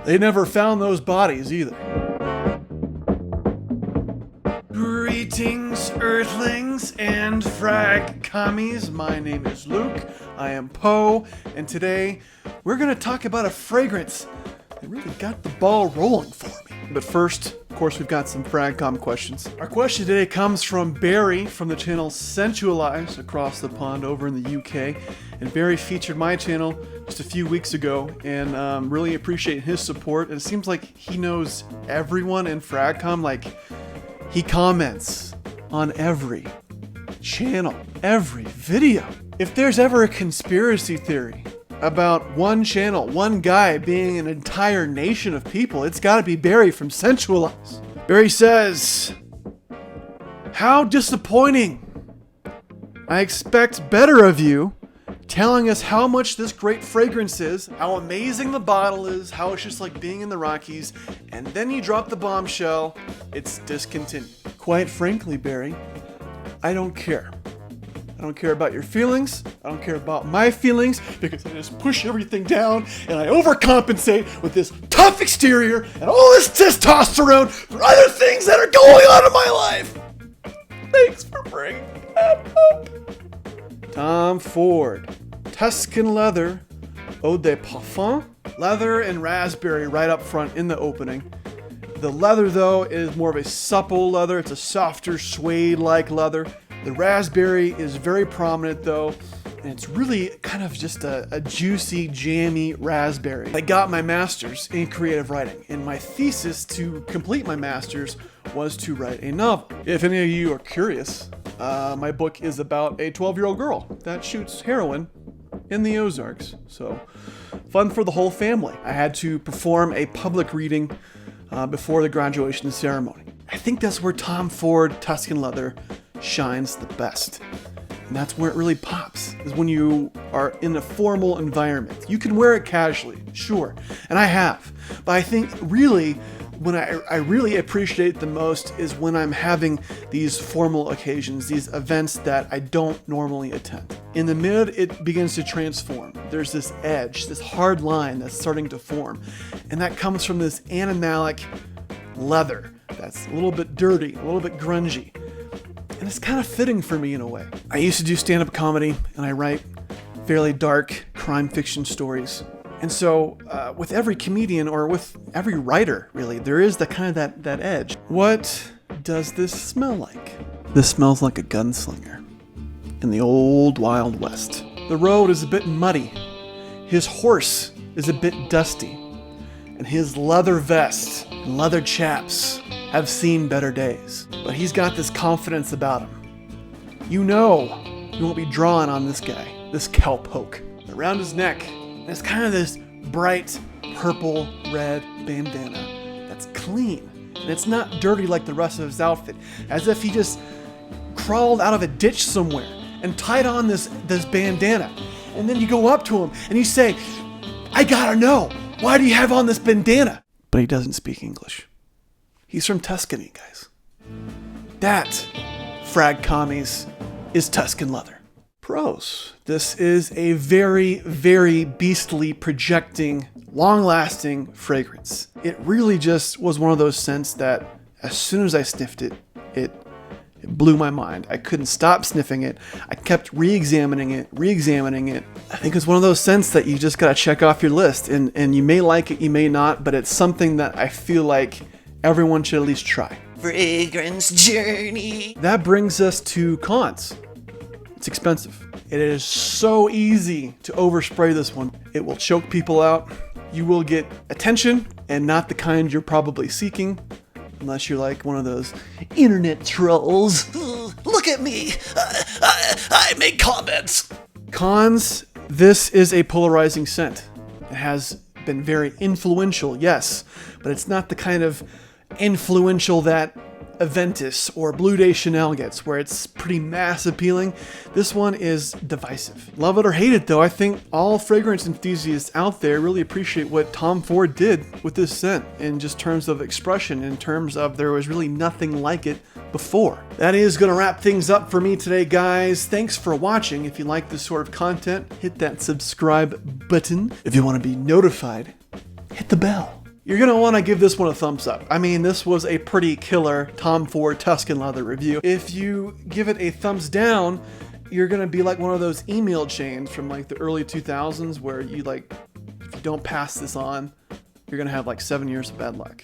They never found those bodies either. Greetings, Earthlings and Fragcommies. My name is Luke. I am Poe, and today we're going to talk about a fragrance that really got the ball rolling for me. But first, of course, we've got some Fragcomm questions. Our question today comes from Barry from the channel Sensualize across the pond over in the UK. And Barry featured my channel just a few weeks ago, and really appreciate his support. And it seems like he knows everyone in Fragcomm. Like, he comments on every channel, every video. If there's ever a conspiracy theory about one channel, one guy being an entire nation of people, it's gotta be Barry from Sensualize. Barry says, "How disappointing. I expect better of you, telling us how much this great fragrance is, how amazing the bottle is, how it's just like being in the Rockies, and then you drop the bombshell, it's discontinued." Quite frankly, Barry, I don't care. I don't care about your feelings. I don't care about my feelings, because I just push everything down and I overcompensate with this tough exterior and all this testosterone for other things that are going on in my life. Thanks for bringing that up. Tom Ford Tuscan Leather Eau de Parfum. Leather and raspberry right up front in the opening. The leather, though, is more of a supple leather. It's a softer suede-like leather. The raspberry is very prominent, though, and it's really kind of just a juicy, jammy raspberry. I got my master's in creative writing, and my thesis to complete my master's was to write a novel. If any of you are curious, my book is about a 12-year-old girl that shoots heroin in the Ozarks. So, fun for the whole family. I had to perform a public reading before the graduation ceremony. I think that's where Tom Ford Tuscan Leather shines the best. And that's where it really pops, is when you are in a formal environment. You can wear it casually, sure, and I have. But I think really, when I really appreciate it the most is when I'm having these formal occasions, these events that I don't normally attend. In the mid, it begins to transform. There's this edge, this hard line that's starting to form. And that comes from this animalic leather that's a little bit dirty, a little bit grungy. And it's kind of fitting for me in a way. I used to do stand-up comedy, and I write fairly dark crime fiction stories. And so with every comedian, or with every writer, really, there is the kind of that edge. What does this smell like? This smells like a gunslinger in the old Wild West. The road is a bit muddy. His horse is a bit dusty. And his leather vest and leather chaps have seen better days. But he's got this confidence about him. You know you won't be drawn on this guy, this cowpoke. Around his neck, there's kind of this bright purple red bandana that's clean. And it's not dirty like the rest of his outfit, as if he just crawled out of a ditch somewhere and tied on this bandana. And then you go up to him and you say, "I gotta know, why do you have on this bandana?" But he doesn't speak English. He's from Tuscany, guys. That, Fragcommies, is Tuscan Leather. Pros. This is a very, very beastly, projecting, long-lasting fragrance. It really just was one of those scents that, as soon as I sniffed it, it blew my mind. I couldn't stop sniffing it. I kept re-examining it. I think it's one of those scents that you just gotta check off your list. And you may like it, you may not, but it's something that I feel like everyone should at least try. Fragrance journey. That brings us to cons. It's expensive. It is so easy to overspray this one. It will choke people out. You will get attention, and not the kind you're probably seeking, unless you're like one of those internet trolls. Look at me. I make comments. Cons, this is a polarizing scent. It has been very influential, yes, but it's not the kind of influential that Aventus or Blue Day Chanel gets, where it's pretty mass appealing. This one is divisive. Love it or hate it, though, I think all fragrance enthusiasts out there really appreciate what Tom Ford did with this scent in just terms of expression, in terms of there was really nothing like it before. That is going to wrap things up for me today, guys. Thanks for watching. If you like this sort of content, hit that subscribe button. If you want to be notified, hit the bell. you're gonna want to give this one a thumbs up. I mean, this was a pretty killer Tom Ford Tuscan Leather review. If you give it a thumbs down, you're gonna be like one of those email chains from like the early 2000s where you like, if you don't pass this on, you're gonna have like 7 years of bad luck.